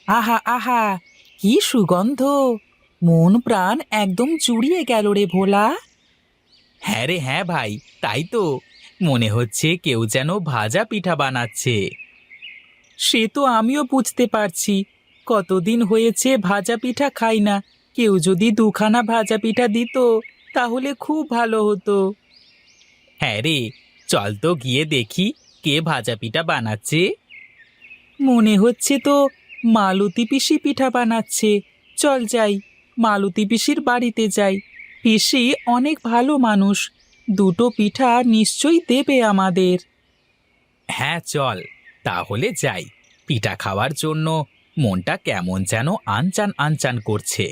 আহা আহা, কি সুগন্ধ! মন প্রাণ একদম জুড়িয়ে গেল রে ভোলা। হ্যাঁ রে হ্যাঁ ভাই, তাই তো। মনে হচ্ছে কেউ যেন ভাজা পিঠা বানাচ্ছে। সে তো আমিও বুঝতে পারছি। কতদিন হয়েছে ভাজা পিঠা খাই না। কেউ যদি দুখানা ভাজা পিঠা দিত তাহলে খুব ভালো হতো। হ্যাঁ রে, চল তো গিয়ে দেখি কে ভাজা পিঠা বানাচ্ছে। মনে হচ্ছে তো মালতী পিসি পিঠা বানাচ্ছে। চল যাই, মালতী পিসির বাড়িতে যাই। পিসি অনেক ভালো মানুষ, দুটো পিঠা নিশ্চয়ই দেবে আমাদের। হ্যাঁ চল, তাহলে যাই। পিঠা খাওয়ার জন্য মনটা কেমন যেন আনচান আনচান করছে।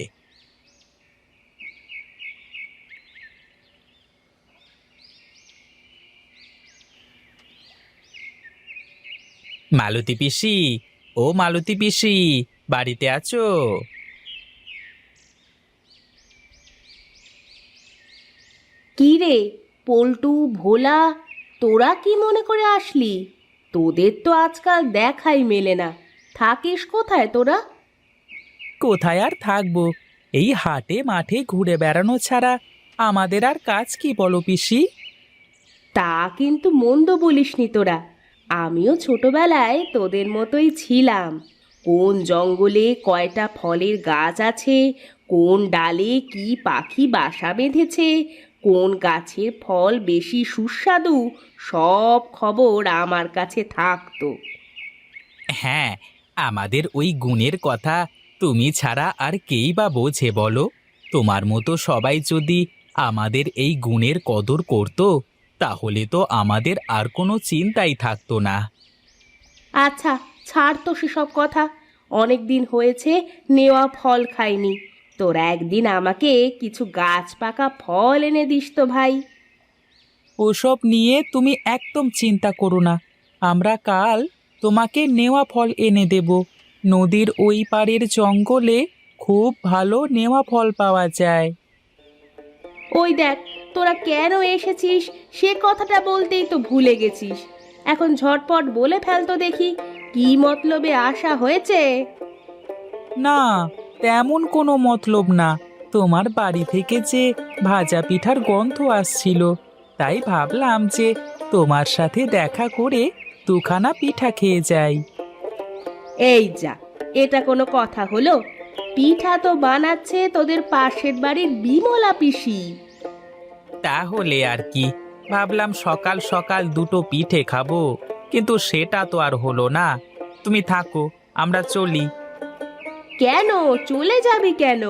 মালতী পিসি, ও মালতী পিসি, বাড়িতে আছো? কি রে, পল্টু, ভোলা, তোরা কি মনে করে আসলি? তোদের তো আজকাল দেখাই মেলে না। থাকিস কোথায় তোরা? কোথায় আর থাকবো, এই হাটে মাঠে ঘুরে বেড়ানো ছাড়া আমাদের আর কাজ কি বলো পিসি? তা কিন্তু মন্দ বলিসনি তোরা। আমিও ছোটবেলায় তোদের মতোই ছিলাম। কোন জঙ্গলে কয়টা ফলের গাছ আছে, কোন ডালে কি পাখি বাসা বেঁধেছে, কোন গাছের ফল বেশি সুস্বাদু, সব খবর আমার কাছে থাকতো। হ্যাঁ, আমাদের ওই গুণের কথা তুমি ছাড়া আর কেই বা বোঝে বলো? তোমার মতো সবাই যদি আমাদের এই গুণের কদর করত, তাহলে তো আমাদের আর কোনো চিন্তাই থাকতো না। আচ্ছা, ছাড় তো সেসব কথা। অনেক দিন হয়েছে নেওয়া ফল খাইনি। তোরা একদিন আমাকে কিছু গাছ পাকা ফল এনে দিস তো ভাই। ওসব নিয়ে তুমি একদম চিন্তা করো না। আমরা কাল তোমাকে নেওয়া ফল এনে দেব। নদীর ওই পাড়ের জঙ্গলে খুব ভালো নেওয়া ফল পাওয়া যায়। ওই দেখ, তোরা কেন এসেছিস সে কথাটা বলতেই তো ভুলে গেছিস। এখন ঝটপট বলে ফেল তো দেখি, কি মতলবে আসা হয়েছে? না, তেমন কোনো মতলব না। তোমার বাড়ি থেকে যে ভাজা পিঠার গন্ধ আসছিল, তাই ভাবলাম যে তোমার সাথে দেখা করে দুখানা পিঠা খেয়ে যাই। এই যা, এটা কোনো কথা হলো? পিঠা তো বানাচ্ছে তোদের পাশের বাড়ির বিমলা পিসি। তাহলে আর কি, ভাবলাম সকাল সকাল দুটো পিঠে খাবো, কিন্তু সেটা তো আর হলো না। তুমি থাকো, আমরা চলি। কেন চলে যাবি কেন?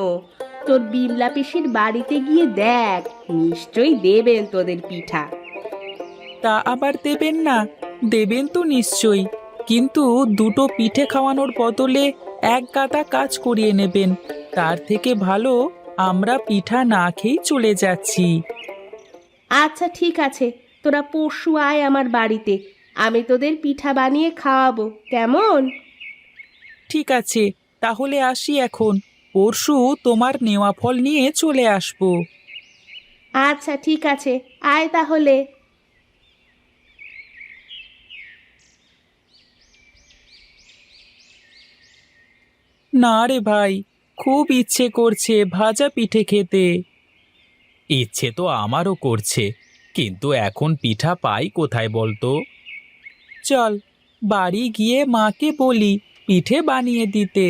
তোর বিমলা পিসির বাড়িতে গিয়ে দেখ, নিশ্চয়ই দেবেন তোদের পিঠা। তা আবার দেবেন না? দেবেন তো নিশ্চয়ই, কিন্তু দুটো পিঠে খাওয়ানোর বদলে এক গাদা কাজ করিয়ে নেবেন। তার থেকে ভালো আমরা পিঠা না খেয়েই চলে যাচ্ছি। আচ্ছা ঠিক আছে, তোরা পরশু আয় আমার বাড়িতে। আমি তোদের পিঠা বানিয়ে খাওয়াবো, কেমন? ঠিক আছে, তাহলে আসি এখন। পরশু তোমার নেওয়া ফল নিয়ে চলে আসবো। আচ্ছা ঠিক আছে, আয় তাহলে। না রে ভাই, খুব ইচ্ছে করছে ভাজা পিঠে খেতে। ইচ্ছে তো আমারও করছে, কিন্তু এখন পিঠা পাই কোথায় বলতো? চল, বাড়ি গিয়ে মাকে বলি পিঠে বানিয়ে দিতে।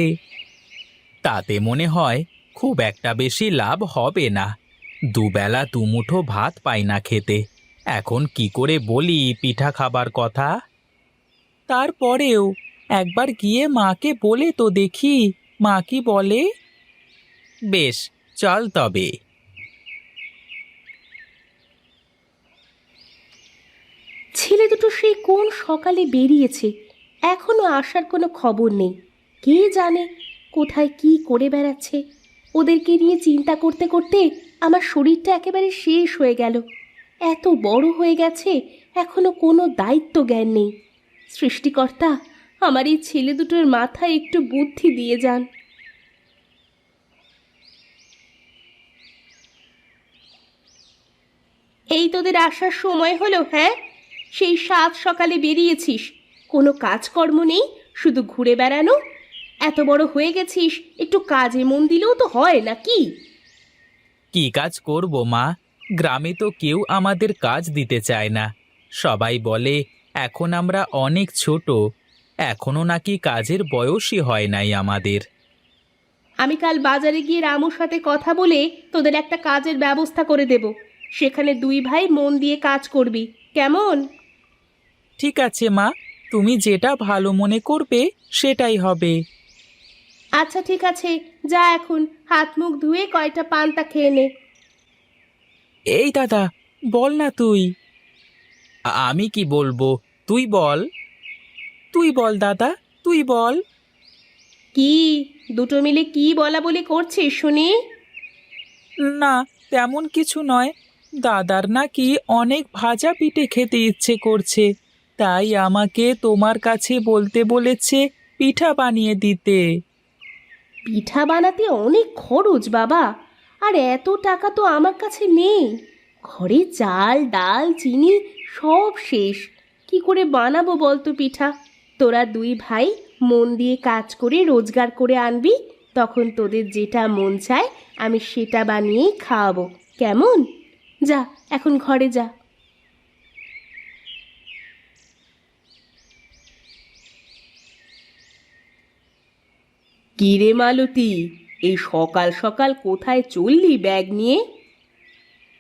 তাতে মনে হয় খুব একটা বেশি লাভ হবে না। দুবেলা দুমুঠো ভাত পাই না খেতে, এখন কি করে বলি পিঠা খাবার কথা? তারপরেও একবার গিয়ে মাকে বলে তো দেখি, মা কি বলে। বেশ, চল তবে। ছেলে দুটো সেই কোন সকালে বেরিয়েছে, এখনো আসার কোনো খবর নেই। কে জানে কোথায় কি করে বেড়াচ্ছে। ওদেরকে নিয়ে চিন্তা করতে করতে আমার শরীরটা একেবারে শেষ হয়ে গেল। এত বড় হয়ে গেছে, এখনো কোনো দায়িত্ব জ্ঞান নেই। সৃষ্টিকর্তা, আমার এই ছেলে দুটোর মাথায় একটু বুদ্ধি দিয়ে যান। এই তোদের আসার সময় হলো? হ্যাঁ, সেই সাত সকালে বেরিয়েছিস, কোনো কাজকর্ম নেই, শুধু ঘুরে বেড়ানো। এত বড় হয়ে গেছিস, একটু কাজে মন দিলেও তো হয় নাকি? কি কাজ করব মা? গ্রামে তো কেউ আমাদের কাজ দিতে চায় না। সবাই বলে এখন আমরা অনেক ছোট, এখনো নাকি কাজের বয়সই হয় নাই আমাদের। আমি কাল বাজারে গিয়ে রামুর সাথে কথা বলে তোদের একটা কাজের ব্যবস্থা করে দেব। সেখানে দুই ভাই মন দিয়ে কাজ করবি, কেমন? ঠিক আছে মা, তুমি যেটা ভালো মনে করবে সেটাই হবে। আচ্ছা ঠিক আছে, যা এখন হাত মুখ ধুয়ে কয়টা পান্তা খেয়ে নে। এই দাদা, বল না তুই। আমি কি বলবো, তুই বল। তুই বল দাদা, তুই বল। কি, দুটো মিলে কি বলা বলি করছিস শুনি? না, তেমন কিছু নয়। দাদার নাকি অনেক ভাজা পিঠে খেতে ইচ্ছে করছে, তাই আমাকে তোমার কাছে বলতে বলেছে পিঠা বানিয়ে দিতে। পিঠা বানাতে অনেক খরচ বাবা, আর এত টাকা তো আমার কাছে নেই। ঘরে চাল ডাল চিনি সব শেষ। কি করে বানাবো বলতো পিঠা? তোরা দুই ভাই মন দিয়ে কাজ করে রোজগার করে আনবি, তখন তোদের যেটা মন চায় আমি সেটা বানিয়েই খাওয়াবো, কেমন? যা এখন ঘরে যা। কি রে মালতী, এই সকাল সকাল কোথায় চললি ব্যাগ নিয়ে?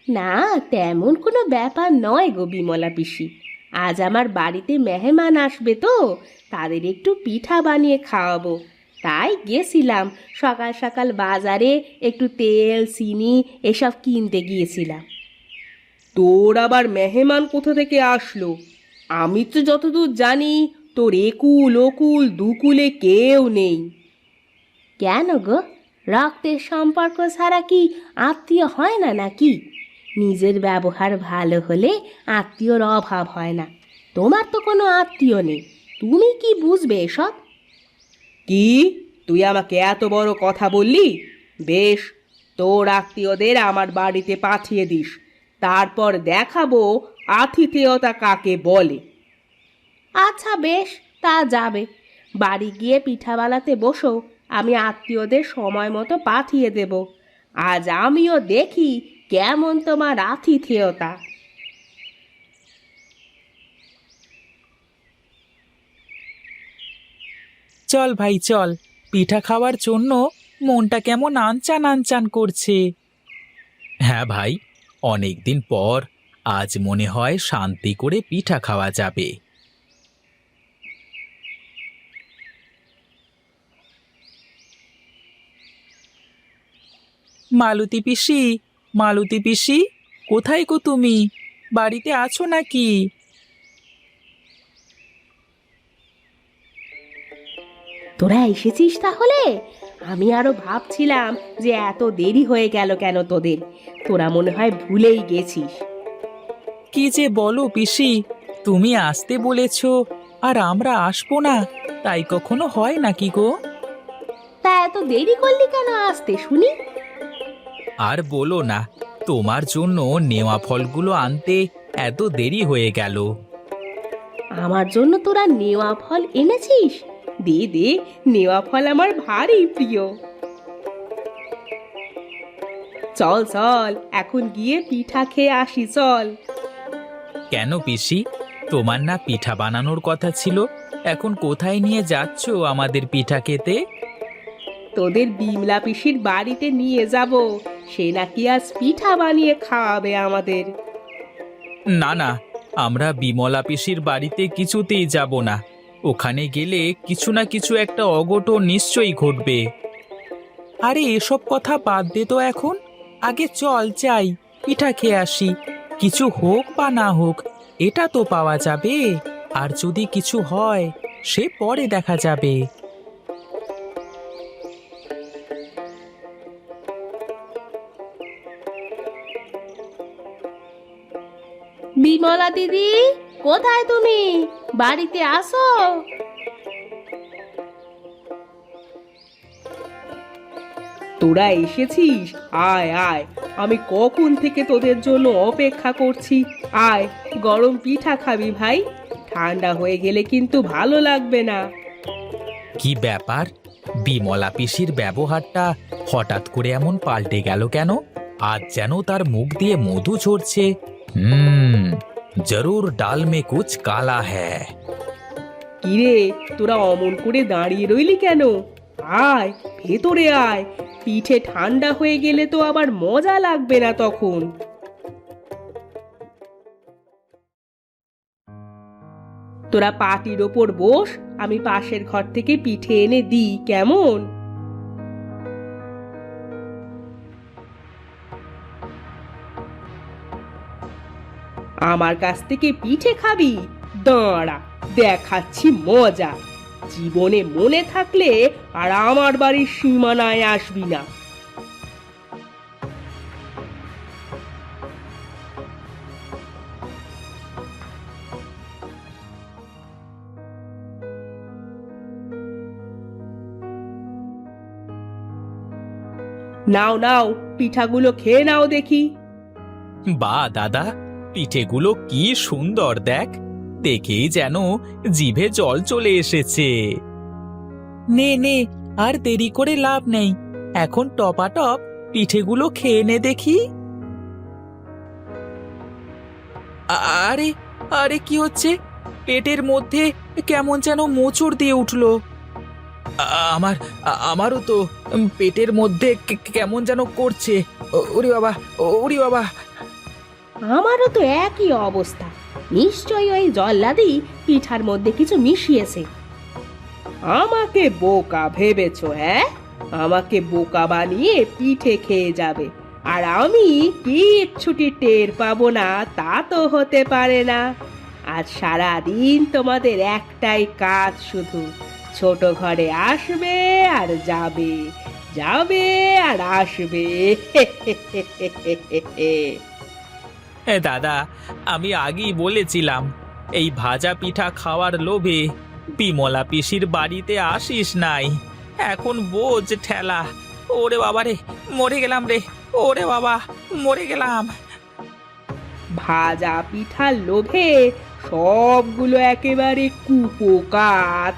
না, তেমন কোনো ব্যাপার নয় গো বিমলা পিসি। আজ আমার বাড়িতে মেহমান আসবে তো, তাদের একটু পিঠা বানিয়ে খাওয়াবো। তাই গেছিলাম সকাল সকাল বাজারে, একটু তেল চিনি এসব কিনতে গিয়েছিলাম। তোর আবার মেহমান কোথা থেকে আসলো? আমি তো যতদূর জানি তোর একুল ওকুল দুকুলে কেউ নেই। কেন গো, রক্তের সম্পর্ক ছাড়া কি আত্মীয় হয় না নাকি? নিজের ব্যবহার ভালো হলে আত্মীয়র অভাব হয় না। তোমার তো কোনো আত্মীয় নেই, তুমি কি বুঝবে এসব? কি, তুই আমাকে এত বড় কথা বললি? বেশ, তোর আত্মীয়দের আমার বাড়িতে পাঠিয়ে দিস, তারপর দেখাবো আতিথেয়তা কাকে বলে। আচ্ছা বেশ, তা যাবে। বাড়ি গিয়ে পিঠা বানাতে বসো, আমি আত্মীয়দের সময় মতো পাঠিয়ে দেব। আজ আমিও দেখি কেমন তোমার আতিথেয়তা। চল ভাই চল, পিঠা খাওয়ার জন্য মনটা কেমন আনচান আনচান করছে। হ্যাঁ ভাই, অনেক দিন পর আজ মনে হয় শান্তি করে পিঠা খাওয়া যাবে। মালতী পিসি, মালতী পিসি, কোথায় গো তুমি? বাড়িতে আছো নাকি? তোরা এসেছিস তাহলে? আমি আরো ভাবছিলাম যে এত দেরি হয়ে গেল কেন তোদের। তোরা মনে হয় ভুলেই গেছিস। কি যে বলো পিসি, তুমি আসতে বলেছো আর আমরা আসবো না, তাই কখনো হয় নাকি গো? তা এত দেরি করলি কেন আসতে শুনি? আর বলো না, তোমার জন্য নেওয়া ফলগুলো আনতে এত দেরি হয়ে গেল। আমার জন্য তোরা নেওয়া ফল এনেছিস? দে দে, নেওয়া ফল আমার ভারী প্রিয়। চল চল, এখন গিয়ে পিঠা খেয়ে আসি চল। কেন পিসি, তোমার না পিঠা বানানোর কথা ছিল? এখন কোথায় নিয়ে যাচ্ছ আমাদের পিঠা খেতে? তোদের বিমলা পিসির বাড়িতে নিয়ে যাব, সে নাকি আজ পিঠা বানিয়ে খাওয়াবে আমাদের। না না, আমরা বিমলা পিসির বাড়িতে কিছুতেই যাব না। ওখানে গেলে কিছু না কিছু একটা অঘটন নিশ্চয়ই ঘটবে। আরে এসব কথা বাদ দে তো এখন, আগে চল যাই, পিঠা খেয়ে আসি। কিছু হোক বা না হোক, এটা তো পাওয়া যাবে। আর যদি কিছু হয় সে পরে দেখা যাবে। বিমলা দিদি, কোথায় তুমি? বাড়িতে আসো। তোরা এসেছিস? আয় আয়, আমি কখন থেকে তোদের জন্য অপেক্ষা করছি। আয়, গরম পিঠা খাবি ভাই? ঠান্ডা হয়ে গেলে কিন্তু ভালো লাগবে না। কি ব্যাপার, বিমলা পিসির ব্যবহারটা হঠাৎ করে এমন পাল্টে গেল কেন? আজ যেন তার মুখ দিয়ে মধু ঝরছে। জরুর ডাল মে কুছ কালা হ্যায়। কিরে, তোরা অমন করে দাঁড়িয়ে রইলি কেন? আয়, ভেতরে আয়। পিঠে ঠান্ডা হয়ে গেলে তো আবার মজা লাগবে না তখন। তোরা পাটির ওপর বস, আমি পাশের ঘর থেকে পিঠে এনে দিই, কেমন? আমার কাছ থেকে পিঠে খাবি? দাঁড়া, দেখাচ্ছি মজা। জীবনে মনে থাকলে আর আমার বাড়ির সীমানায় আসবি না। নাও নাও, পিঠাগুলো খেয়ে নাও দেখি। বাহ দাদা, পিঠেগুলো কি সুন্দর দেখ, দেখেই যেন জিভে জল চলে এসেছে। নে নে, আর দেরি করে লাভ নেই, এখন টপাটপ পিঠেগুলো খেয়ে নে দেখি। আরে আরে, কি হচ্ছে? পেটের মধ্যে কেমন যেন মোচড় দিয়ে উঠলো। আমার আমারও তো পেটের মধ্যে কেমন যেন করছে। ওরে বাবা, ওরে বাবা। আমারও তো একই অবস্থা। নিশ্চয়ই ওই জল্লাদি পিঠার মধ্যে কিছু মিশিয়েছে। আমাকে বোকা ভেবেছো? হ্যাঁ, আমাকে বোকা বানিয়ে পিঠে খেয়ে যাবে, আর আমি কিচ্ছুটি টের পাবো না তা তো হতে পারে না। আজ সারাদিন তোমাদের একটাই কাজ, শুধু ছোট ঘরে আসবে আর যাবে, যাবে আর আসবে। দাদা, আমি আগেই বলেছিলাম এই ভাজা পিঠা খাওয়ার লোভে বিমলা পিসির বাড়িতে আসিস নাই। এখন বোঝ ঠেলা। ওরে বাবা রে, মরে গেলাম রে। ওরে বাবা, মরে গেলাম। ভাজা পিঠার লোভে সবগুলো একেবারে কুপোকাত।